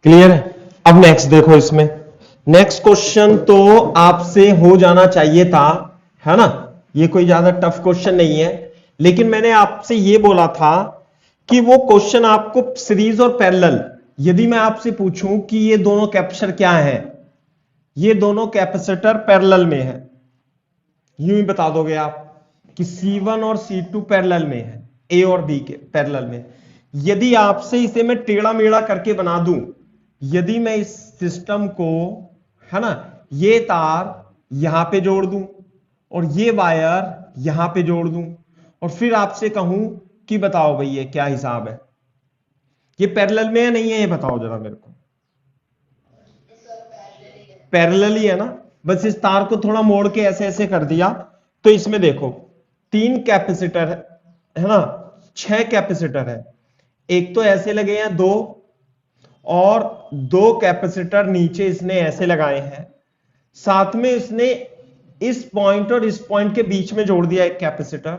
Clear है। अब next देखो, इसमें नेक्स्ट क्वेश्चन तो आपसे हो जाना चाहिए था, है ना। ये कोई ज्यादा टफ क्वेश्चन नहीं है, लेकिन मैंने आपसे ये बोला था कि वो क्वेश्चन आपको सीरीज और पैरेलल, यदि मैं आपसे पूछूं कि ये दोनों कैपेसिटर क्या है, ये दोनों कैपेसिटर पैरेलल में है, यूं ही बता दोगे आप कि C1 और C2 पैरेलल में है, A और B के पैरेलल में। यदि आपसे इसे मैं टेढ़ा मेढ़ा करके बना दूं, यदि मैं इस सिस्टम को, है ना, ये तार यहां पे जोड़ दूं और ये वायर यहां पे जोड़ दूं और फिर आपसे कहूं कि बताओ भाई ये क्या हिसाब है, ये पैरेलल में है नहीं है, ये बताओ जरा मेरे को। पैरेलल ही है ना, बस इस तार को थोड़ा मोड़ के ऐसे ऐसे कर दिया। तो इसमें देखो 3 कैपेसिटर है ना, 6 कैपेसिटर है, एक तो ऐसे लगे हैं 2 और 2 कैपेसिटर नीचे इसने ऐसे लगाए हैं, साथ में इसने इस पॉइंट और इस पॉइंट के बीच में जोड़ दिया एक कैपेसिटर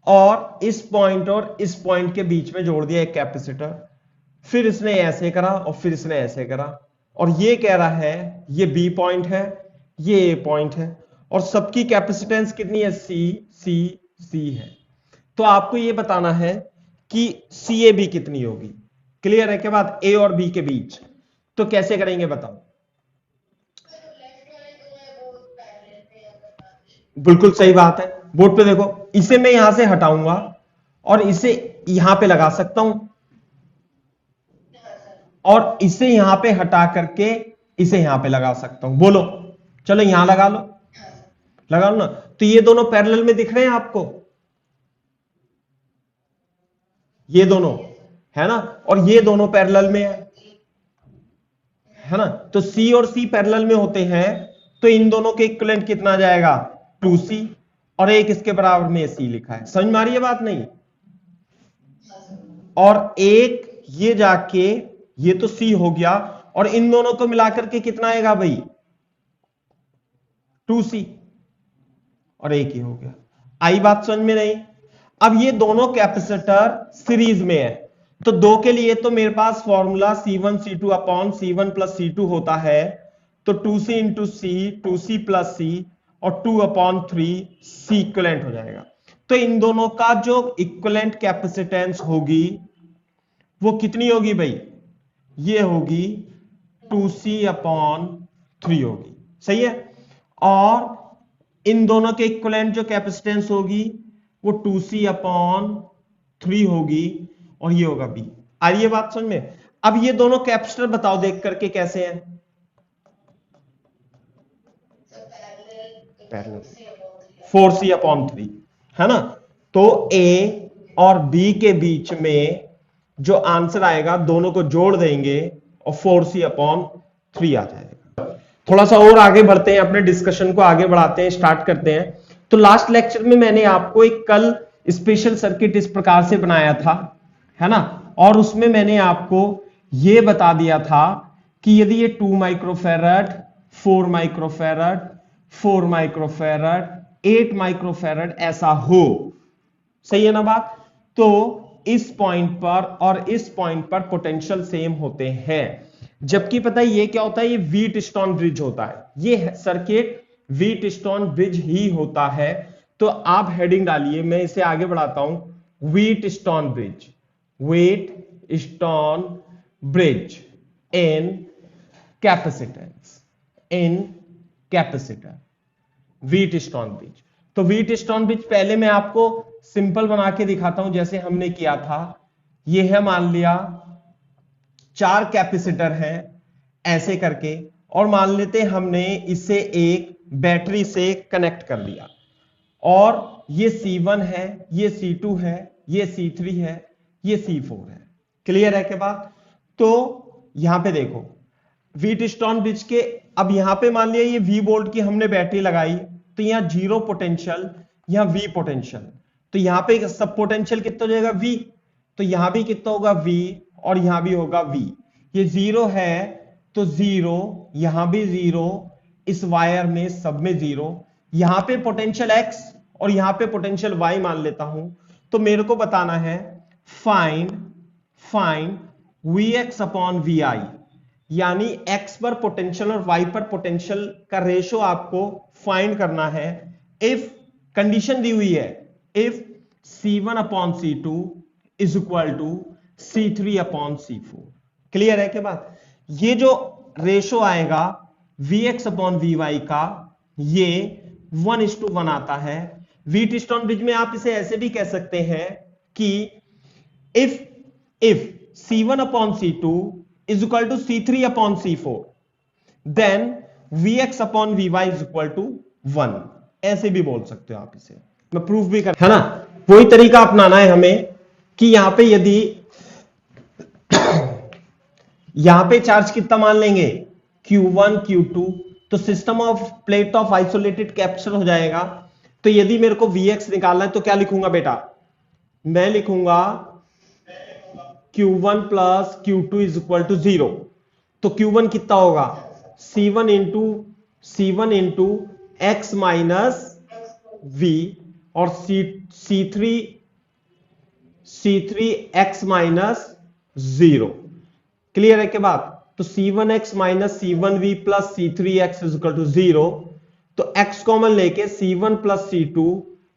और इस पॉइंट और इस पॉइंट के बीच में जोड़ दिया एक कैपेसिटर, फिर इसने ऐसे करा और फिर इसने ऐसे करा और ये कह रहा है ये बी पॉइंट है, ये ए पॉइंट है और सबकी कैपेसिटेंस कितनी है, सी सी सी है। तो आपको ये बताना है कि सी ए बी कितनी होगी। क्लियर है के बाद ए और बी के बीच, तो कैसे करेंगे बताओ। बिल्कुल सही बात है, बोर्ड पे देखो, इसे मैं यहां से हटाऊंगा और इसे यहां पे लगा सकता हूं और इसे यहां पे हटा करके इसे यहां पे लगा सकता हूं। बोलो, चलो यहां लगा लो, लगा लो ना। तो ये दोनों पैरेलल में दिख रहे हैं आपको, ये दोनों, है ना, और ये दोनों पैरेलल में है ना। तो सी और सी पैरेलल में होते हैं, तो इन दोनों के इक्विवेलेंट कितना आ जाएगा, 2C, और एक इसके बराबर में सी लिखा है। समझ में आ रही है बात नहीं। और एक ये जाके, ये तो सी हो गया और इन दोनों को मिलाकर के कितना आएगा भाई, 2C, और एक ही हो गया। आई बात समझ में नहीं। अब ये दोनों कैपेसिटर सीरीज में है, तो दो के लिए तो मेरे पास formula C1 C2 upon C1 plus C2 होता है, तो 2C इंटू सी, 2C प्लस सी और 2 अपॉन 3 C इक्विवेलेंट हो जाएगा। तो इन दोनों का जो इक्विवेलेंट कैपेसिटेंस होगी वो कितनी होगी भाई, ये होगी 2C अपॉन 3 होगी। सही है। और इन दोनों के इक्विवेलेंट जो कैपेसिटेंस होगी वो 2C अपॉन 3 होगी और ये होगा B। आ रही है बात समझ में। अब ये दोनों कैपेसिटर बताओ देख करके कैसे हैं, 4C अपॉन 3, है ना। तो A और B के बीच में जो आंसर आएगा दोनों को जोड़ देंगे और 4C अपॉन 3 आ जाएगा। थोड़ा सा और आगे बढ़ते हैं, अपने डिस्कशन को आगे बढ़ाते हैं, स्टार्ट करते हैं। तो लास्ट लेक्चर में मैंने आपको एक कल स्पेशल सर्किट इस प्रकार से बनाया था, है ना, और उसमें मैंने आपको यह बता दिया था कि यदि ये 2 माइक्रोफैरड, 4 माइक्रोफैरड, 4 माइक्रोफैरड, 8 माइक्रोफैरड ऐसा हो, सही है ना बात, तो इस पॉइंट पर और इस पॉइंट पर पोटेंशियल सेम होते हैं। जबकि पता है ये क्या होता है, ये व्हीटस्टोन ब्रिज होता है, ये सर्किट व्हीटस्टोन ब्रिज ही होता है। तो आप हेडिंग डालिए, मैं इसे आगे बढ़ाता हूं, व्हीटस्टोन ब्रिज, व्हीटस्टोन ब्रिज इन कैपेसिटेंस, इन कैपेसिटर, व्हीटस्टोन ब्रिज। तो व्हीटस्टोन ब्रिज पहले मैं आपको सिंपल बना के दिखाता हूं, जैसे हमने किया था। ये है, मान लिया 4 कैपेसिटर है ऐसे करके, और मान लेते हमने इसे एक बैटरी से कनेक्ट कर लिया, और ये C1 है, ये C2 है, ये C3 है, ये C4 है। क्लियर है के बाद। तो यहां पे देखो व्हीटस्टोन ब्रिज के, अब यहां पे मान लिया ये V वोल्ट की हमने बैटरी लगाई, तो यहां 0 पोटेंशियल, यहां V पोटेंशियल, तो यहां पे सब पोटेंशियल कितना हो जाएगा, V, तो यहां भी कितना होगा V और यहां भी होगा V। ये 0 है तो 0, यहां भी 0, इस वायर में सब में 0, यहां पे पोटेंशियल X और यहां पे पोटेंशियल Y मान लेता हूं। तो मेरे को बताना है फाइंड Vx अपॉन Vi, यानी x पर पोटेंशियल और y पर पोटेंशियल का रेशो आपको फाइंड करना है। इफ कंडीशन दी हुई है, if C1 upon C2 is equal to C3 upon C4। Clear है के बाद? ये जो रेशो आएगा Vx अपॉन Vy का, ये 1:1 आता है। व्हीट स्टोन ब्रिज में आप इसे ऐसे भी कह सकते हैं कि if C1 upon C2 is equal to C3 upon C4, then Vx upon Vy is equal to 1। ऐसे भी बोल सकते हो आप इसे, मैं प्रूफ भी कर, है ना? वही तरीका अपनाना है हमें कि यहां पे यदि यहां पे चार्ज कितना मान लेंगे, Q1 Q2, तो system of plate of isolated capture हो जाएगा। तो यदि मेरे को Vx निकालना है तो क्या लिखूंगा बेटा? मैं लिखूंगा Q1 plus Q2 is equal to 0। तो Q1 कितना होगा? C1 into x minus V, और C3 x माइनस 0। क्लियर है के बाद? तो C1x minus C1V plus C3x is equal to 0। तो x कॉमन लेके C1 plus C2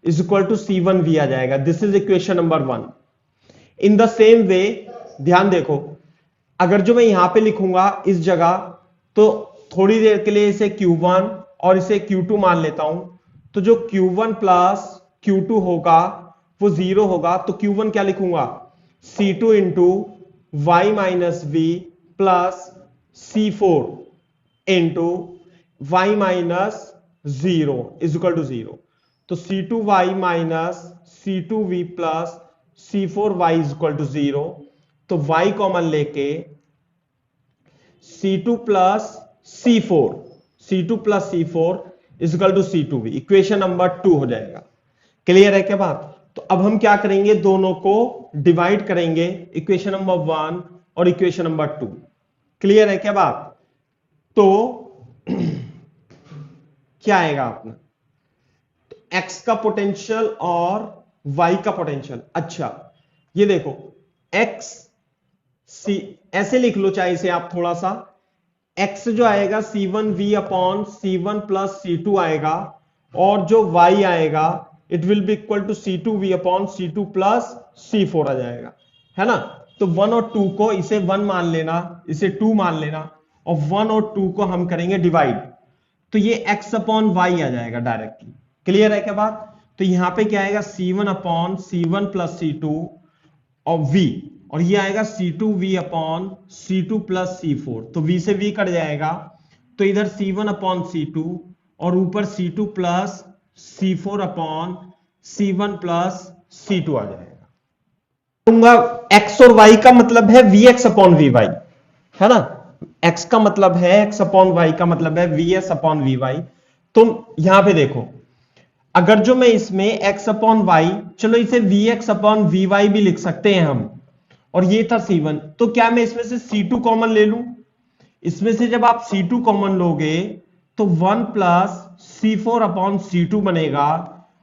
is equal to C1V आ जाएगा। This is equation number 1। In the same way ध्यान देखो, अगर जो मैं यहां पे लिखूंगा इस जगह, तो थोड़ी देर के लिए इसे Q1 और इसे Q2 मान लेता हूं। तो जो Q1 प्लस Q2 होगा वो 0 होगा। तो Q1 क्या लिखूंगा? C2 into y minus V plus C4 into y minus 0 is equal to 0। तो C2y minus C2V plus C4y is equal to 0। तो y कॉमन लेके C2 plus C4 is equal to C2V, equation number 2 हो जाएगा। Clear है क्या बात? तो अब हम क्या करेंगे, दोनों को डिवाइड करेंगे, इक्वेशन नंबर 1 और इक्वेशन नंबर 2। क्लियर है क्या बात? तो क्या आएगा अपना? तो x का पोटेंशियल और y का पोटेंशियल। अच्छा ये देखो, x ऐसे लिख लो चाहे इसे आप थोड़ा सा, x जो आएगा C1V upon C1 plus C2 आएगा, और जो y आएगा it will be equal to C2V upon C2 plus C4 आ जाएगा, है ना? तो 1 और 2 को इसे 1 मान लेना, इसे 2 मान लेना, और 1 और 2 को हम करेंगे डिवाइड, तो ये x अपॉन y आ जाएगा डायरेक्टली। क्लियर है क्या बात? तो यहां पे क्या आएगा? C1 upon C1 plus C2 और V, और ये आएगा C2V upon C2 plus C4। तो V से V कट जाएगा, तो इधर C1 अपॉन C2 और ऊपर C2 plus C4 upon C1 plus C2 आ जाएगा। x और y का मतलब है Vx अपॉन Vy, है ना? x का मतलब है x अपॉन y का मतलब है Vs अपॉन Vy। तो यहां पे देखो, अगर जो मैं इसमें x अपॉन y, चलो इसे Vx अपॉन Vy भी लिख सकते हैं हम, और ये था C1, तो क्या मैं इसमें से C2 कॉमन ले लूं? इसमें से जब आप C2 कॉमन लोगे तो 1 प्लस C4 अपॉन C2 बनेगा,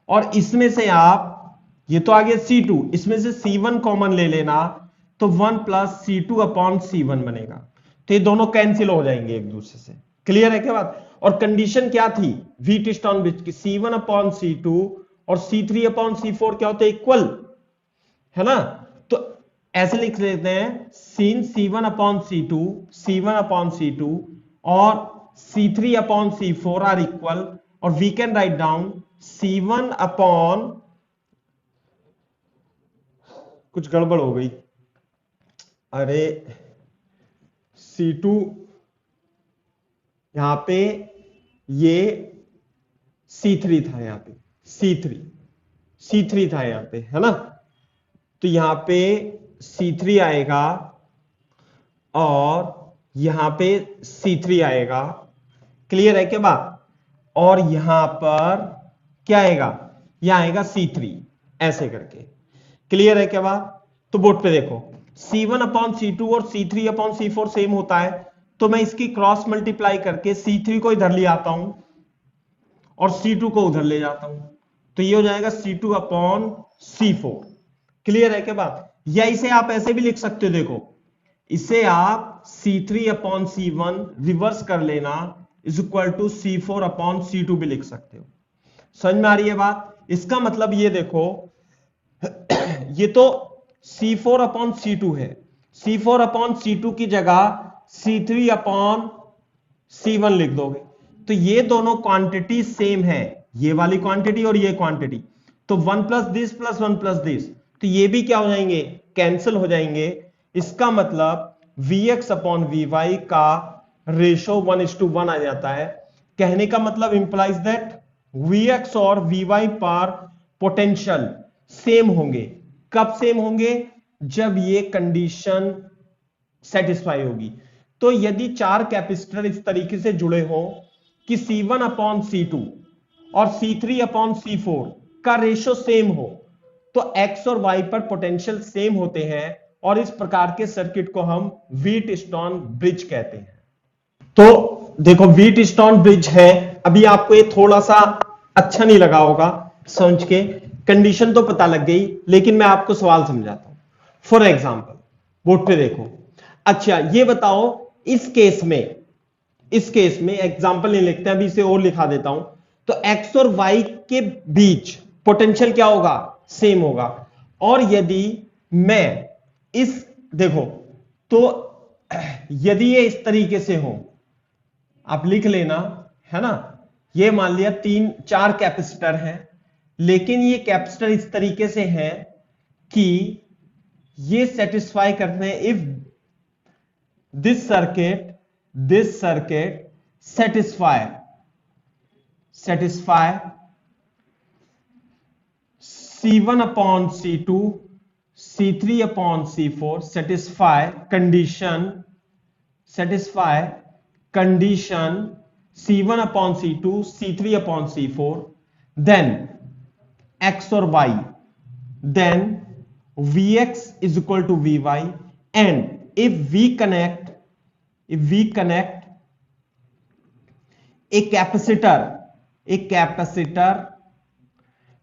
और इसमें से आप, ये तो आ गया C2, इसमें से C1 कॉमन ले लेना, तो 1 प्लस C2 अपॉन C1 बनेगा। तो ये दोनों कैंसिल हो जाएंगे एक दूसरे से। क्लियर है क्या बात? और कंडीशन क्या थी व्हीट स्टोन ब्रिज की? C1 अपॉन C2 और C3 अपॉन C4 क्या होते हैं? इक्वल, है ना? तो ऐसे लिख लेते हैं, sin C1 अपॉन C2 और C3 upon C4 are equal, और we can write down C1 upon, कुछ गड़बड़ हो गई, अरे C2 यहां पे, ये C3 था, यहां पे C3 था यहां पे, है ना? तो यहां पे C3 आएगा और यहां पे C3 आएगा। क्लियर है क्या बात? और यहां पर क्या आएगा? यहां आएगा C3, ऐसे करके। क्लियर है क्या बात? तो बोर्ड पे देखो, C1 अपॉन C2 और C3 अपॉन C4 सेम होता है, तो मैं इसकी क्रॉस मल्टीप्लाई करके C3 को इधर ले आता हूं और C2 को उधर ले जाता हूं, तो ये हो जाएगा C2 अपॉन C4। क्लियर है क्या बात? या इसे आप ऐसे भी लिख सकते हो, देखो इसे आप C3 अपॉन C1 रिवर्स कर लेना is equal to C4 upon C2 भी लिख सकते हो। समझ में आ रही है बात? इसका मतलब ये देखो, ये तो C4 अपॉन C2 है, C4 अपॉन C2 की जगह C3 अपॉन C1 लिख दोगे, तो ये दोनों क्वांटिटी सेम है, ये वाली क्वांटिटी और ये क्वांटिटी, तो 1 plus this plus 1 plus this, तो ये भी क्या हो जाएंगे, कैंसिल हो जाएंगे। इसका मतलब Vx अपॉन Vy का रेशो 1:1 आ जाता है। कहने का मतलब इंप्लाइज दैट Vx और Vy पर पोटेंशियल सेम होंगे। कब सेम होंगे? जब ये कंडीशन सेटिस्फाई होगी। तो यदि चार कैपेसिटर इस तरीके से जुड़े हो कि C1 अपॉन C2 और C3 अपॉन C4 का रेशो सेम हो, तो X और Y पर पोटेंशियल सेम होते हैं, और इस प्रकार के सर्किट को हम व्हीट स्टोन ब्रिज कहते हैं। तो देखो व्हीट स्टोन ब्रिज है। अभी आपको ये थोड़ा सा अच्छा नहीं लगा होगा समझ के, कंडीशन तो पता लग गई, लेकिन मैं आपको सवाल समझाता हूं। फॉर एग्जाम्पल बोर्ड पे देखो, अच्छा ये बताओ इस केस में एग्जाम्पल नहीं लिखते, अभी इसे और लिखा देता हूं। तो X और Y के बीच पोटेंशियल क्या होगा, सेम होगा। और यदि मैं इस देखो, तो यदि ये इस तरीके से हो, आप लिख लेना, है ना, ये मान लिया 3-4 कैपेसिटर है, लेकिन ये कैपेसिटर इस तरीके से है कि ये सेटिस्फाई करते हैं if this circuit satisfy C1 upon C2 C3 upon C4 satisfy condition C1 upon C2 C3 upon C4, then X or Y, then Vx is equal to Vy, and if we connect a capacitor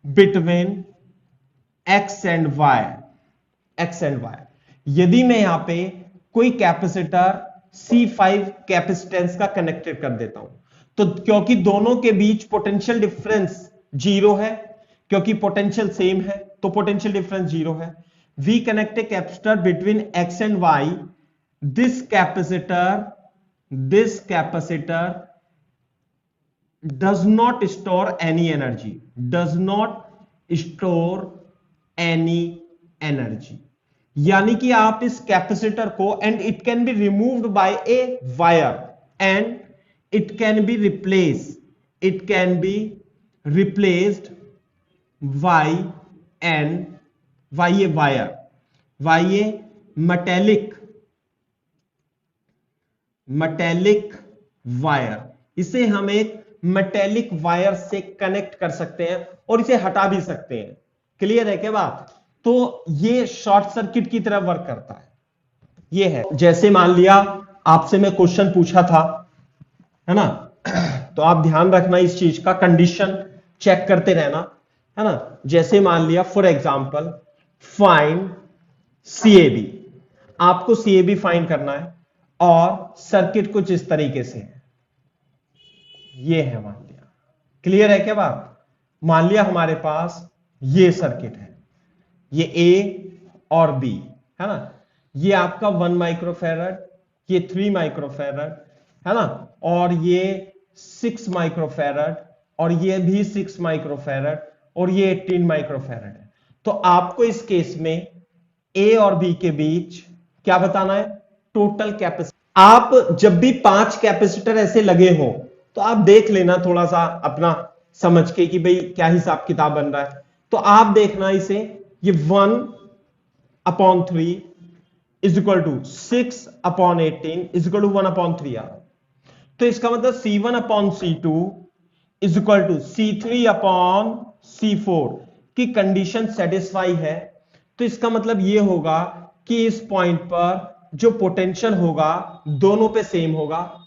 between X and Y, यदि मैं यहां पे कोई capacitor C5 capacitance का connected कर देता हूं, तो क्योंकि दोनों के बीच पोटेंशियल डिफरेंस जीरो है, क्योंकि पोटेंशियल सेम है तो पोटेंशियल डिफरेंस जीरो है। We connect a capacitor between X and Y, this capacitor does not store any energy, यानी कि आप इस कैपेसिटर को, and it can be removed by a wire, and it can be replaced by A metallic wire. इसे हम एक metallic wire से connect कर सकते हैं और इसे हटा भी सकते हैं। क्लियर है क्या बात? तो ये शॉर्ट सर्किट की तरह वर्क करता है। ये है, जैसे मान लिया आपसे मैं क्वेश्चन पूछा था, है ना, तो आप ध्यान रखना इस चीज का, कंडीशन चेक करते रहना, है ना। जैसे मान लिया फॉर एग्जांपल फाइंड CAB, आपको CAB फाइंड करना है और सर्किट कुछ इस तरीके से है, ये है मान लिया। क्लियर है क्या बात? मान लिया हमारे पास ये सर्किट है, ये A और B, है ना, ये आपका 1 माइक्रोफैरड, ये 3 माइक्रोफैरड, है ना, और ये 6 माइक्रोफैरड, और ये भी 6 माइक्रोफैरड, और ये 18 माइक्रोफैरड है। तो आपको इस केस में A और B के बीच क्या बताना है, टोटल कैपेसिटी। आप जब भी 5 कैपेसिटर ऐसे लगे हो तो आप देख लेना थोड़ा सा अपना समझ के कि भाई क्या हिसाब किताब बन रहा है। तो आप देखना इसे, ये 1/3 is equal to 6/18 is equal to 1/3 आ रहा। तो इसका मतलब C1/C2 is equal to C3/C4 की कंडीशन सेटिस्फाई है। तो इसका मतलब यह होगा कि इस पॉइंट पर जो पोटेंशियल होगा दोनों पे सेम होगा।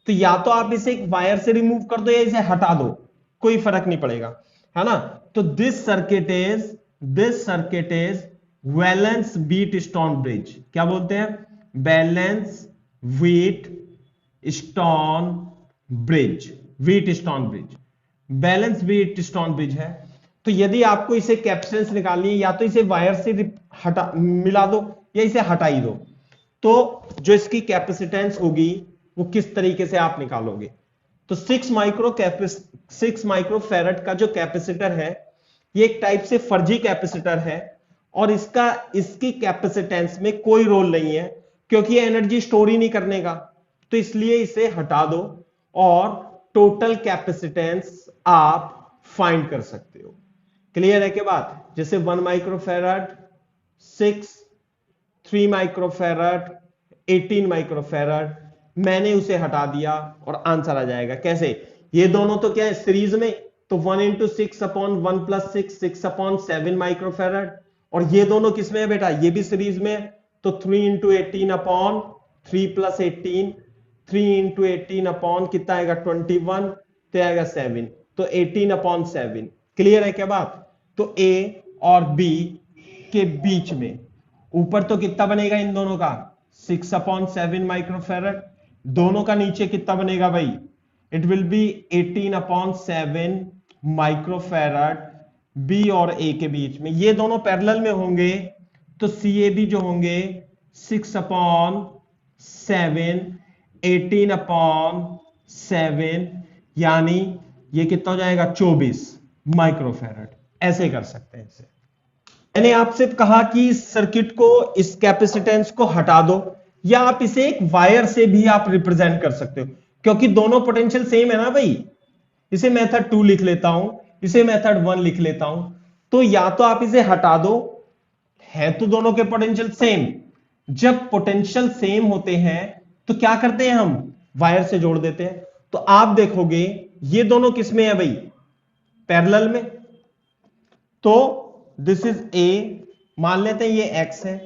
तो या तो आप इसे एक वायर से रिमूव कर दो या इसे हटा दो, कोई फर्क नहीं पड़ेगा, है ना। तो this circuit is valence Wheatstone bridge. क्या बोलते हैं? Balance wheat stone bridge. Wheat stone bridge, balance wheat stone bridge है। तो यदि आपको इसे कैपेसिटेंस निकालनी है, या तो इसे वायर से हटा मिला दो या इसे हटा ही दो, तो जो इसकी कैपेसिटेंस होगी वो किस तरीके से आप निकालोगे। तो 6 माइक्रोफैरड का जो कैपेसिटर है, ये एक टाइप से फर्जी कैपेसिटर है, और इसकी कैपेसिटेंस में कोई रोल नहीं है, क्योंकि ये एनर्जी स्टोर ही नहीं करने का। तो इसलिए इसे हटा दो और टोटल कैपेसिटेंस आप फाइंड कर सकते हो। क्लियर है के बात? जैसे 1 माइक्रोफैरड, 6, 3 माइक्रोफैरड, 18 माइक्रोफैरड, मैंने उसे हटा दिया और आंसर आ जाएगा। कैसे? ये दोनों तो क्या है, सीरीज में, तो 1 into 6 upon 1 plus 6, 6 upon 7 microfarad, और ये दोनों किसमें है बेटा, ये भी सीरीज में है, तो 3 into 18 upon 3 plus 18, 3 into 18 upon कितना आएगा 21, तो आएगा 7, तो 18 अपॉन 7। क्लियर है क्या बात? तो ए और बी के बीच में ऊपर तो कितना बनेगा इन दोनों का 6 अपॉन 7 माइक्रोफैरड, दोनों का नीचे कितना बनेगा भाई, it will be 18 upon 7 microfarad B और ए के बीच में। ये दोनों पैरेलल में होंगे तो सी ए बी जो होंगे 6 अपॉन 7, 18 अपॉन 7, यानी ये कितना हो जाएगा 24 माइक्रोफैरड। ऐसे कर सकते हैं इसे। मैंने आपसे कहा कि इस सर्किट को, इस कैपेसिटेंस को हटा दो, या आप इसे एक वायर से भी आप रिप्रेजेंट कर सकते हो, क्योंकि दोनों पोटेंशियल सेम है ना भाई। इसे मेथड 2 लिख लेता हूं, इसे मेथड 1 लिख लेता हूं। तो या तो आप इसे हटा दो, है तो दोनों के पोटेंशियल सेम। जब पोटेंशियल सेम होते हैं तो क्या करते हैं, हम वायर से जोड़ देते हैं। तो आप देखोगे ये दोनों किसमें है भाई, पैरेलल में। तो दिस इज ए, मान लेते हैं ये एक्स है,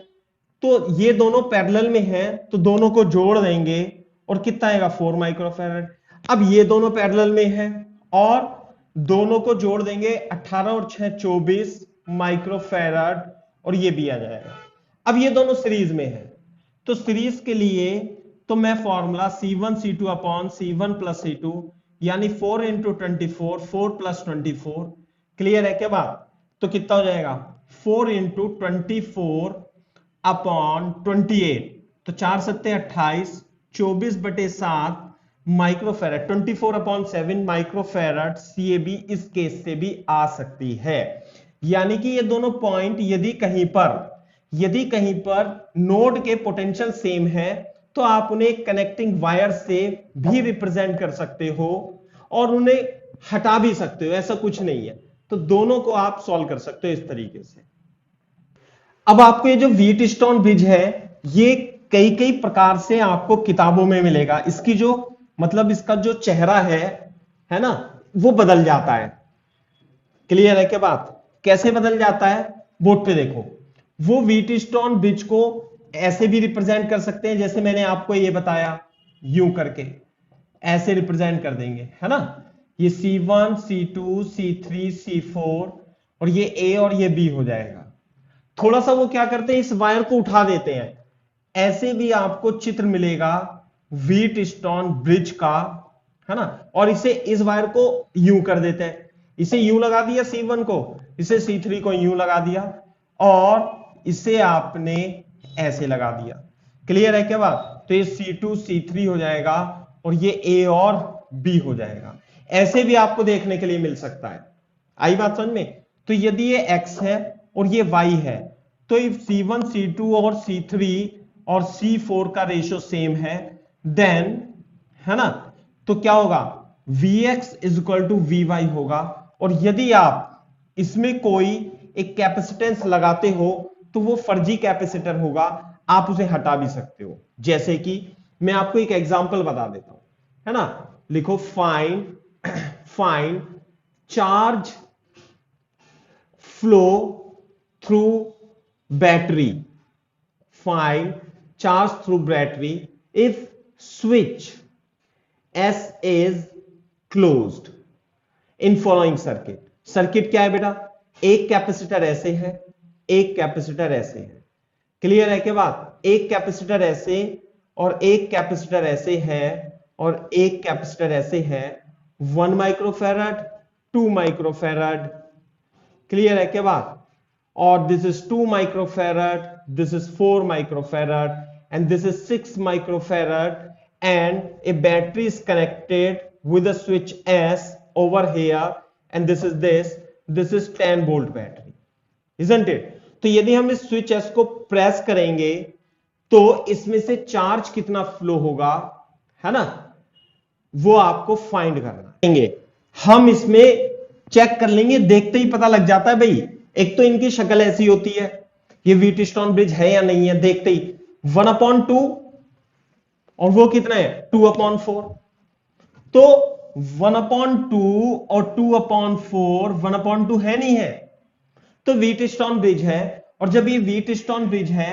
तो ये दोनों पैरेलल में हैं, तो दोनों को जोड़ देंगे और कितना आएगा 4 माइक्रोफैरड। अब ये दोनों पैरेलल में हैं और दोनों को जोड़ देंगे, 18 और 6 24 माइक्रोफैरड, और ये भी आ जाएगा। अब ये दोनों सीरीज में है, तो सीरीज के लिए तो मैं formula C1 C2 upon C1 plus C2, यानी 4 इंटू 24, 4 प्लस 24। क्लियर है क्या बात? तो कितना हो जाएगा 4 इंटू 24 अपॉन 28, तो 4 सत्ते 28, 24/7 माइक्रोफैरड, 24 अपॉन 7 माइक्रोफैरड CAB इस केस से भी आ सकती है। यानी कि ये दोनों पॉइंट यदि कहीं पर नोड के पोटेंशियल सेम है, तो आप उन्हें कनेक्टिंग वायर से भी रिप्रेजेंट कर सकते हो और उन्हें हटा भी सकते हो, ऐसा कुछ नहीं है। तो दोनों को आप सॉल्व कर सकते हो इस तरीके से। अब आपको ये जो व्हीटस्टोन ब्रिज है, ये कई प्रकार से आपको किताबों में मिलेगा। इसकी जो मतलब इसका जो चेहरा है ना, वो बदल जाता है। क्लियर है क्या बात? कैसे बदल जाता है, बोर्ड पे देखो। वो व्हीटस्टोन ब्रिज को ऐसे भी रिप्रेजेंट कर सकते हैं, जैसे मैंने आपको ये बताया, यूं करके ऐसे रिप्रेजेंट कर देंगे, है ना। ये C1 C2 C3 C4 और ये A और ये B हो जाएगा। थोड़ा सा वो क्या करते हैं, इस वायर को उठा देते हैं, ऐसे भी आपको चित्र मिलेगा व्हीटस्टोन ब्रिज का, है ना। और इसे इस वायर को यूं कर देते हैं, इसे यूं लगा दिया C1 को, इसे C3 को यूं लगा दिया, और इसे आपने ऐसे लगा दिया। क्लियर है क्या बात? तो ये C2 C3 हो जाएगा और ये A और B हो जाएगा। ऐसे भी आपको देखने के लिए मिल सकता है। आई बात समझ में? तो यदि ये X है और ये Y है, तो इफ C1 C2 और C3 और C4 का रेशियो सेम है, देन, है ना, तो क्या होगा, Vx is equal to Vy होगा। और यदि आप इसमें कोई एक कैपेसिटेंस लगाते हो तो वो फर्जी कैपेसिटर होगा, आप उसे हटा भी सकते हो। जैसे कि मैं आपको एक एग्जांपल बता देता हूं, है ना। लिखो find charge flow through battery, find charge through battery if switch S is closed in following circuit। Circuit क्या है बेटा, एक कैपेसिटर ऐसे है, एक कैपेसिटर ऐसे है। क्लियर है क्या बात? एक कैपेसिटर ऐसे और एक कैपेसिटर ऐसे है और एक कैपेसिटर ऐसे है, 1 माइक्रोफैरड 2 माइक्रोफैरड। क्लियर है क्या बात? और this is 2 microfarad, this is 4 microfarad and this is 6 microfarad and a battery is connected with a switch S over here and this is 10 volt battery, isn't it? तो यदि हम इस switch S को press करेंगे तो इसमें से charge कितना फ्लो होगा, है ना, वो आपको फाइंड करना है। हम इसमें चेक कर लेंगे, देखते ही पता लग जाता है भाई। एक तो इनकी शक्ल ऐसी होती है, ये व्हीटस्टोन ब्रिज है या नहीं है, देखते ही 1/2 और वो कितना है 2/4। तो 1/2 और 2/4, 1/2 है नहीं है, तो व्हीटस्टोन ब्रिज है। और जब ये व्हीटस्टोन ब्रिज है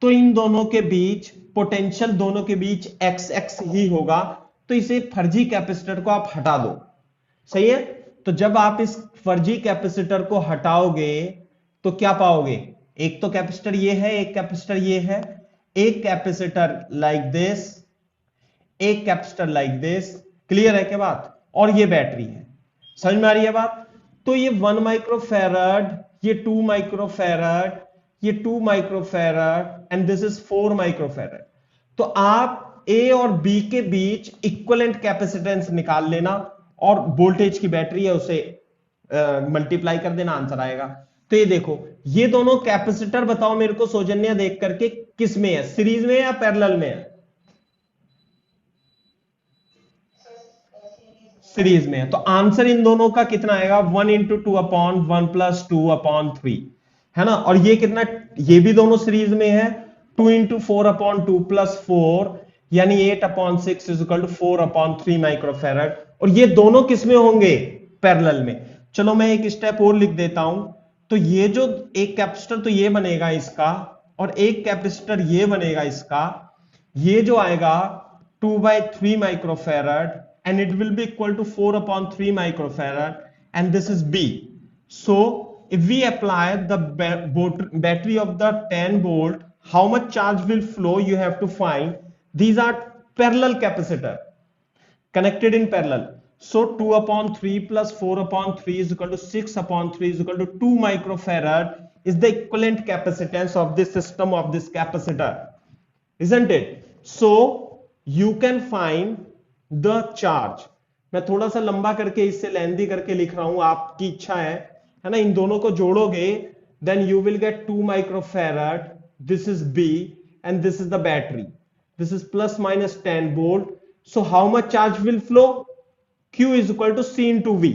तो इन दोनों के बीच पोटेंशियल, दोनों के बीच XX ही होगा। तो इसे फर्जी कैपेसिटर को आप हटा दो, सही है। तो जब आप इस फर्जी कैपेसिटर को हटाओगे तो क्या पाओगे, एक तो कैपेसिटर ये है, एक कैपेसिटर ये है, एक कैपेसिटर लाइक दिस, एक कैपेसिटर लाइक दिस। क्लियर है क्या बात? और ये बैटरी है, समझ में आ रही है बात? तो ये 1 माइक्रोफैरड, ये 2 माइक्रोफैरड, ये 2 microfarad and this is 4 microfarad. तो आप ए और बी के बीच इक्विवेलेंट कैपेसिटेंस निकाल लेना और वोल्टेज की बैटरी है उसे मल्टीप्लाई कर देना, आंसर आएगा। तो ये देखो, ये दोनों कैपेसिटर बताओ मेरे को सौजन्य देख करके किस में है, सीरीज में या पैरेलल में है? सीरीज में है। तो आंसर इन दोनों का कितना आएगा, 1 इंटू 2/1 प्लस 2/3, है ना। और ये कितना, ये भी दोनों सीरीज में है, 2 इंटू 4/2 प्लस 4 यानी 8/6 इज इक्वल टू 4/3 माइक्रोफैरड। और ये दोनों किस में होंगे, पैरेलल में। चलो मैं एक स्टेप और लिख देता हूं। तो ये जो एक कैपेसिटर तो ये बनेगा इसका, और एक कैपेसिटर ये बनेगा इसका, ये जो आएगा 2/3 microfarad and it will be equal to 4/3 microfarad and this is B. So if we apply the battery of the 10 volt, how much charge will flow, you have to find. These are parallel capacitor connected in parallel. So 2/3 plus 4/3 is equal to 6/3 is equal to 2 microfarad is the equivalent capacitance of this system of this capacitor, isn't it? So you can find the charge. मैं थोड़ा सा लंबा करके इससे लेंदी करके लिख रहा हूं, आपकी इच्छा है ना। इन दोनों को जोड़ोगे then you will get 2 microfarad, this is B and this is the battery, this is plus minus 10 volt. So how much charge will flow, Q is equal to C into V.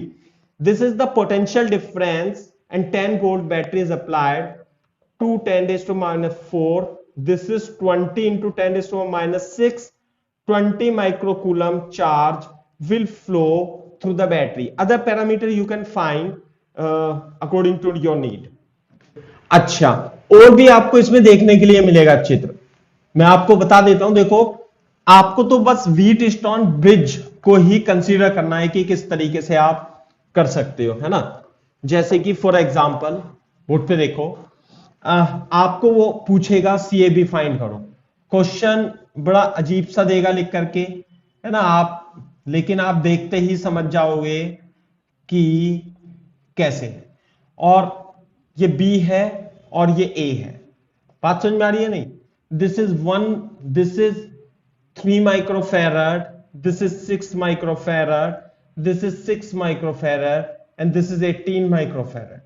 This is the potential difference and 10 volt battery is applied to 10 raised to minus 4. This is 20 into 10 raised to minus 6. 20 microcoulomb charge will flow through the battery. Other parameter you can find according to your need. अच्छा, और भी आपको इसमें देखने के लिए मिलेगा चित्र, मैं आपको बता देता हूं। देखो, आपको तो बस व्हीटस्टोन ब्रिज को ही कंसीडर करना है कि किस तरीके से आप कर सकते हो, है ना। जैसे कि फॉर एग्जांपल बोर्ड पे देखो, आपको वो पूछेगा CAB फाइंड करो, क्वेश्चन बड़ा अजीब सा देगा लिख करके, है ना आप, लेकिन आप देखते ही समझ जाओगे कि कैसे है। और ये B है और ये A है, बात समझ में आ रही है नहीं? This is 3 microfarad, this is 6 microfarad, this is 6 microfarad and this is 18 microfarad.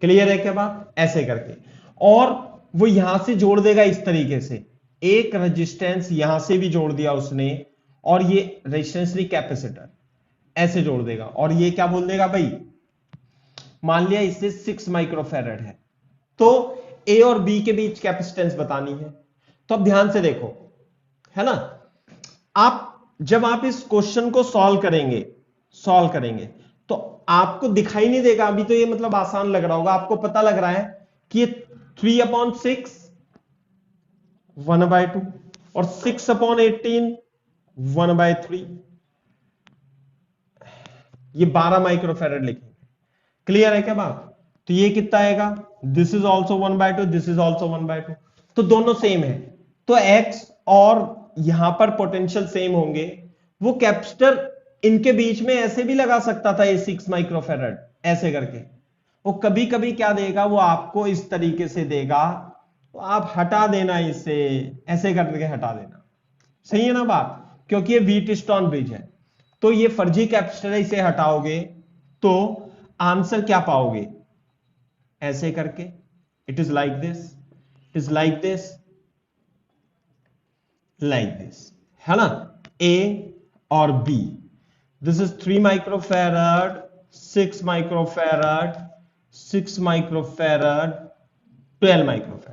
Clear है क्या बात? ऐसे करके, और वो यहां से जोड़ देगा इस तरीके से, एक रेजिस्टेंस यहां से भी जोड़ दिया उसने, और ये रेजिस्टेंस कैपेसिटर ऐसे जोड़ देगा, और ये क्या बोल देगा भाई, मान लिया इससे 6 माइक्रोफैरड है, तो ए और बी के बीच कैपेसिटेंस बतानी है। तो अब ध्यान से देखो, है ना, आप जब आप इस क्वेश्चन को सॉल्व करेंगे तो आपको दिखाई नहीं देगा अभी, तो ये मतलब आसान लग रहा होगा, आपको पता लग रहा है कि ये 3/6 1/2 और 6/18 1/3, ये 12 माइक्रोफैरड लिखेंगे। क्लियर है क्या बात? तो ये कितना आएगा, this is also 1/2, this is also 1/2, तो दोनों सेम है, तो एक्स और यहां पर पोटेंशियल सेम होंगे। वो कैपेसिटर इनके बीच में ऐसे भी लगा सकता था, ये 6 माइक्रोफेरेड ऐसे करके। वो कभी कभी क्या देगा, वो आपको इस तरीके से देगा, तो आप हटा देना इसे, ऐसे करके हटा देना। सही है ना बात, क्योंकि ये व्हीटस्टोन ब्रिज है, तो ये फर्जी कैपेसिटर है, इसे हटाओगे तो आंसर क्या पाओगे, ऐसे करके। It is like this, it is like this, like this, है ना, ए और B. This is 3 microfarad, 6 microfarad, 6 microfarad, 12 microfarad.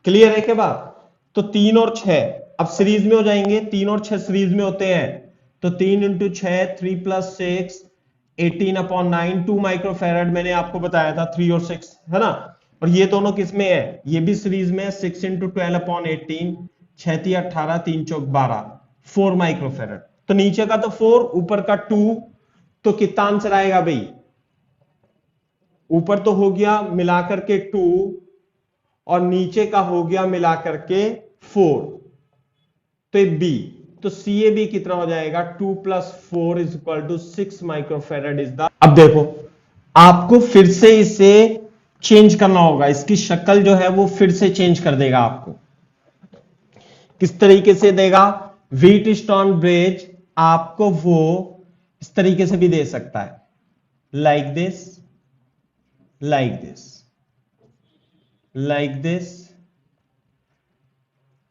Clear है क्या बात? तो 3 और 6 अब सीरीज में हो जाएंगे, 3 और 6 सीरीज में होते हैं, तो 3 इंटू 6, 3 प्लस 6, 18/9, 2 माइक्रोफेरड मैंने आपको बताया था, 3 और 6, है ना। और ये दोनों किस में है, ये भी सीरीज में है, 6 इंटू 12/18, 6 3 18, 3 चौक 12, 4 माइक्रोफेरड। तो नीचे का तो 4, ऊपर का 2, तो कितना आंसर आएगा भाई, ऊपर तो हो गया मिलाकर के 2 और नीचे का हो गया मिलाकर के 4, तो ये बी, तो सी ए बी कितना हो जाएगा, 2 + 4 = 6 माइक्रोफेरड इज द। अब देखो आपको फिर से इसे चेंज करना होगा, इसकी शक्ल जो है वो फिर से चेंज कर देगा आपको। किस तरीके से देगा, व्हीटस्टोन ब्रिज आपको वो इस तरीके से भी दे सकता है, like this, like this, like this,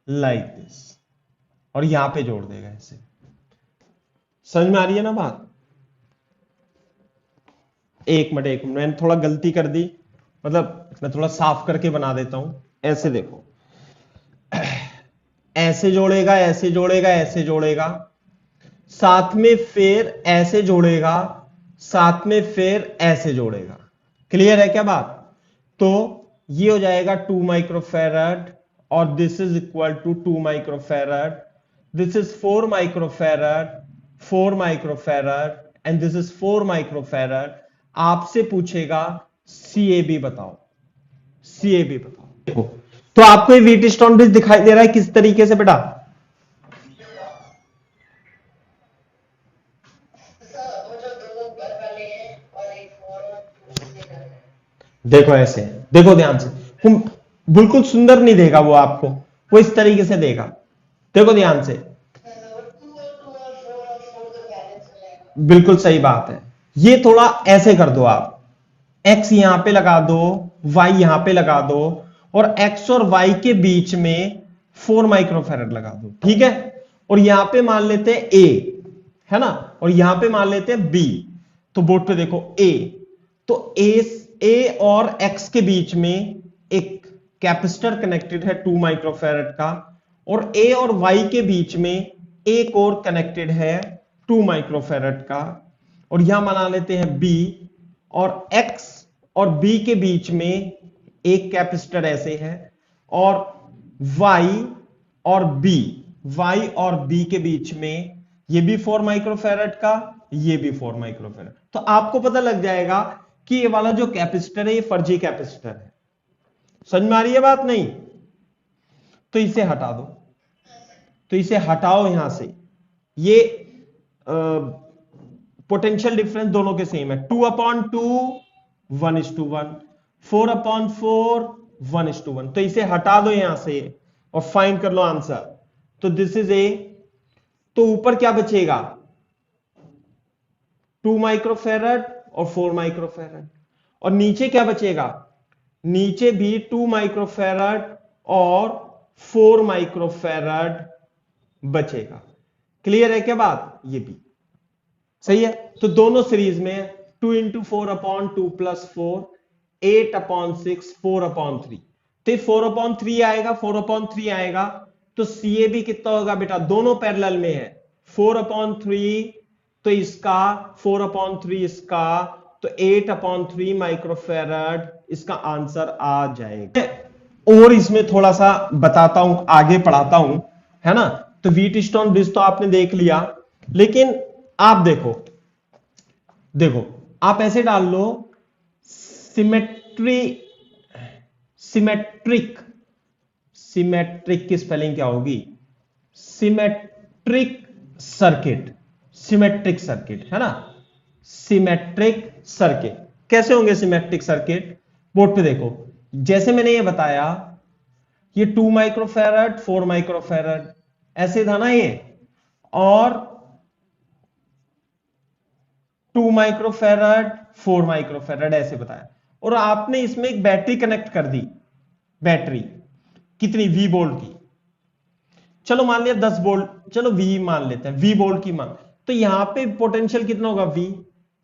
like this, और यहां पे जोड़ देगा इसे। समझ में आ रही है ना बात? एक मिनट मैंने थोड़ा गलती कर दी, मतलब मैं थोड़ा साफ करके बना देता हूं। ऐसे देखो, ऐसे जोड़ेगा, ऐसे जोड़ेगा, ऐसे जोड़ेगा, साथ में फिर ऐसे जोड़ेगा, साथ में फिर ऐसे जोड़ेगा। क्लियर है क्या बात? तो ये हो जाएगा 2 माइक्रोफेरड, और this is equal to 2 microfarad, this is 4 microfarad, 4 microfarad, and this is 4 microfarad. आपसे पूछेगा सीएबी बताओ, सीएबी बताओ। देखो तो आपको ये व्हीटस्टोन ब्रिज दिखाई दे रहा है किस तरीके से बेटा, देखो ऐसे, देखो ध्यान से, बिल्कुल सुंदर नहीं देगा वो आपको, वो इस तरीके से देगा, देखो ध्यान से। बिल्कुल सही बात है, ये थोड़ा ऐसे कर दो आप, x यहां पे लगा दो, y यहां पे लगा दो, और x और y के बीच में 4 माइक्रोफेरेड लगा दो, ठीक है। और यहां पे मान लेते हैं a, है ना, और यहां पे मान लेते हैं b। तो बोर्ड पे देखो a, तो a और x के बीच में एक कैपेसिटर कनेक्टेड है 2 माइक्रोफेरेड का, और a और y के बीच में एक और कनेक्टेड है 2 माइक्रोफेरेड का, और यहां बना लेते हैं b, और x और b के बीच में एक कैपेसिटर ऐसे है, और y और b, y और b के बीच में ये भी 4 माइक्रोफेरेड का, ये भी 4 माइक्रोफेरेड। तो आपको पता लग जाएगा कि ये वाला जो कैपेसिटर है ये फर्जी कैपेसिटर है। समझ में आ रही है बात? नहीं तो इसे हटा दो, तो इसे हटाओ यहां से, ये पोटेंशियल डिफरेंस दोनों के सेम है, 2/2 1:1, 4/4 1:1, तो इसे हटा दो यहां से और फाइंड कर लो आंसर। तो दिस इज ए, तो ऊपर क्या बचेगा, 2 माइक्रोफेरेड और 4 माइक्रोफेरेड, और नीचे क्या बचेगा, नीचे भी 2 माइक्रोफेरेड और 4 माइक्रोफेरेड बचेगा। क्लियर है क्या बात? ये भी सही है, तो दोनों सीरीज में 2 इंटू 4/2 + 4, 8/6, 4/3, तो 4/3 आएगा, 4/3 आएगा, तो सीए भी कितना होगा बेटा, दोनों पैरेलल में है, 4/3, तो इसका 4/3 इसका, तो 8/3 माइक्रोफेरेड इसका आंसर आ जाएगा। और इसमें थोड़ा सा बताता हूं, आगे पढ़ाता हूं, है ना। तो व्हीटस्टोन ब्रिज तो आपने देख लिया, लेकिन आप देखो, देखो आप ऐसे डाल लो, सिमेट्री, सिमेट्रिक, सिमेट्रिक की स्पेलिंग क्या होगी? सिमेट्रिक सर्किट, सिमेट्रिक सर्किट है ना, सिमेट्रिक सर्किट। कैसे होंगे सिमेट्रिक सर्किट? बोर्ड पे देखो, जैसे मैंने ये बताया, ये 2 माइक्रोफैरड 4 माइक्रोफैरड ऐसे था ना ये, और 2 माइक्रोफैरड 4 माइक्रोफैरड ऐसे बताया, और आपने इसमें एक बैटरी कनेक्ट कर दी। बैटरी कितनी? V वोल्ट की। चलो मान लिया 10 वोल्ट, चलो V मान लेते हैं, V वोल्ट की मान। तो यहां पे पोटेंशियल कितना होगा? V।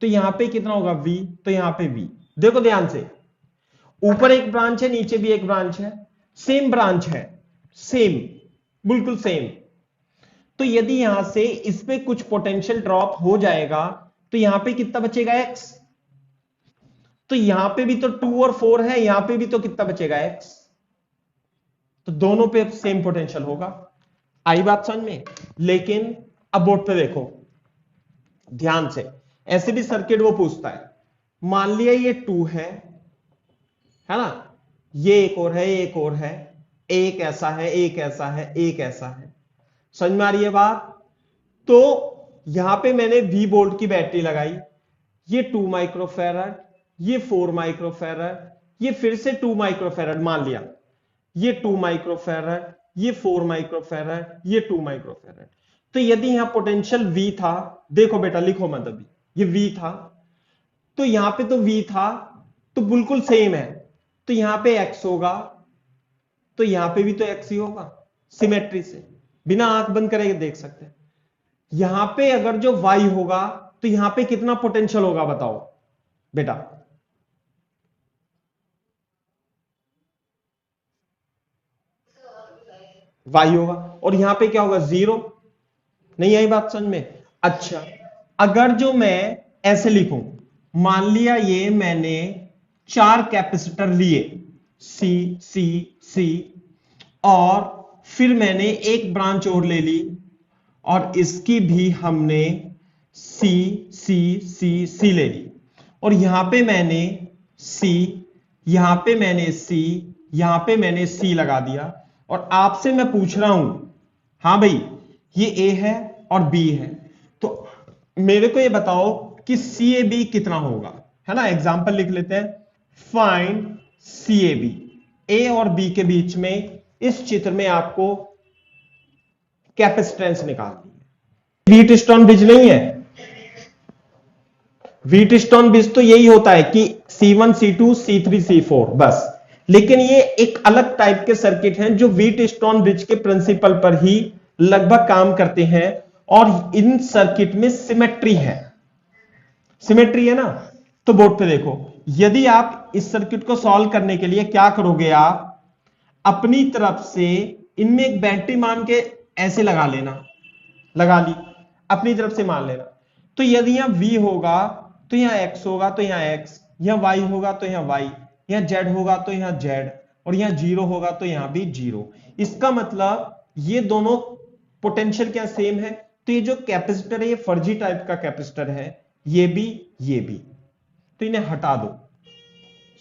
तो यहां पे कितना होगा? V। तो यहां पे V। देखो ध्यान से, ऊपर एक ब्रांच है, नीचे भी एक ब्रांच है, सेम ब्रांच है, सेम, बिल्कुल सेम। तो यदि यहां से इस पे कुछ पोटेंशियल ड्रॉप हो जाएगा तो यहां पे कितना बचेगा? X। तो यहां पे भी तो 2 और 4 है, यहां पे भी तो कितना बचेगा? X। तो दोनों पे सेम पोटेंशियल होगा। आई बात समझ में? लेकिन अब बोर्ड पे देखो ध्यान से, ऐसे भी सर्किट वो पूछता है। मान लिया ये 2 है ना, ये एक और है, एक और है, एक ऐसा है, एक ऐसा है, एक ऐसा है। समझ में आ रही है बात? तो यहां पे मैंने V वोल्ट की बैटरी लगाई, ये 2 माइक्रोफैरड, ये 4 माइक्रोफैरड, ये फिर से 2 माइक्रोफैरड मान लिया, ये 2 माइक्रोफैरड, ये 4 माइक्रोफैरड, ये 2 माइक्रोफैरड। तो यदि यहां पोटेंशियल V था, देखो बेटा लिखो मत अभी, ये V था, तो यहां पे तो V था, तो बिल्कुल सेम है, तो यहां पे X होगा, तो यहां पे भी तो X ही होगा, सिमेट्री से बिना आंख बंद करे देख सकते हैं। यहां पे अगर जो Y होगा तो यहां पे कितना पोटेंशियल होगा बताओ बेटा? Y होगा, और यहां पे क्या होगा? 0। नहीं आई बात समझ में? अच्छा, अगर जो मैं ऐसे लिखूं, मान लिया ये मैंने 4 कैपेसिटर लिए, सी सी सी, और फिर मैंने एक ब्रांच और ले ली, और इसकी भी हमने सी सी सी सी ले ली, और यहां पे मैंने सी, यहां पे मैंने सी, यहां पे मैंने सी लगा दिया, और आपसे मैं पूछ रहा हूं, हां भाई ये ए है और बी है, तो मेरे को ये बताओ कि सी ए बी कितना होगा, है ना। एग्जांपल लिख लेते हैं, फाइंड सी ए बी। ए और बी के बीच में इस चित्र में आपको कैपेसिटेंस निकालनी है। व्हीटस्टोन ब्रिज नहीं है, व्हीटस्टोन ब्रिज तो यही होता है कि C1 C2 C3 C4 बस, लेकिन ये एक अलग टाइप के सर्किट हैं जो व्हीटस्टोन ब्रिज के प्रिंसिपल पर ही लगभग काम करते हैं, और इन सर्किट में सिमेट्री है, सिमेट्री है ना। तो बोर्ड पे देखो, यदि आप इस सर्किट को सॉल्व करने के लिए क्या करोगे, आप अपनी तरफ से इनमें एक बैटरी मान के ऐसे लगा लेना, लगा ली, अपनी तरफ से मान लेना। तो यदि यहां V होगा तो यहां X होगा, तो यहां X, यहां Y होगा तो यहां Y, यहां Z होगा तो यहां Z, और यहां 0 होगा तो यहां भी 0। इसका मतलब ये दोनों पोटेंशियल क्या सेम है। तो ये जो कैपेसिटर है ये फर्जी टाइप का कैपेसिटर है, ये भी, ये भी, तो इन्हें हटा दो।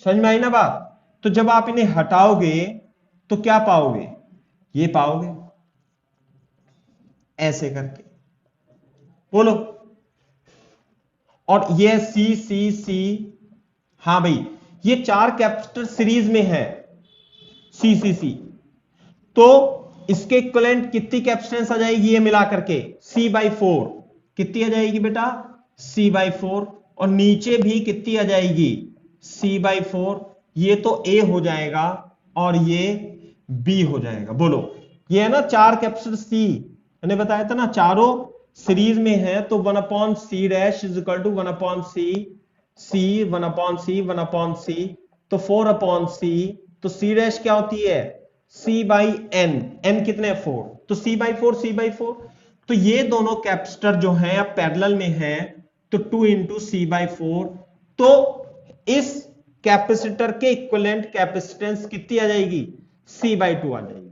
समझ में आई ना बात? तो जब आप इन्हें हटाओगे तो क्या पाओगे? ये पाओगे, ऐसे करके बोलो। और ये सी सी सी, हां भाई ये 4 कैपेसिटर सीरीज में है, सी सी सी, तो इसके इक्विवेलेंट कितनी कैपेसिटेंस आ जाएगी ये मिला करके? C/4 कितनी आ जाएगी बेटा? C/4, और नीचे भी कितनी आ जाएगी? C/4। ये तो A हो जाएगा और ये B हो जाएगा। बोलो, ये है ना 4 कैपेसिटर C, मैंने बताया था ना चारों सीरीज में है, तो 1/C dash is equal to 1/C, C 1/C 1/C, तो 4/C, तो C डैश क्या होती है? C/n, n कितने हैं? 4, तो C/4 C/4। तो ये दोनों कैपेसिटर जो हैं अब पैरेलल में हैं, तो 2 इंटू C/4, तो इस कैपेसिटर के इक्विवेलेंट कैपेसिटेंस कितनी आ जाएगी? C/2 आ जाएगी।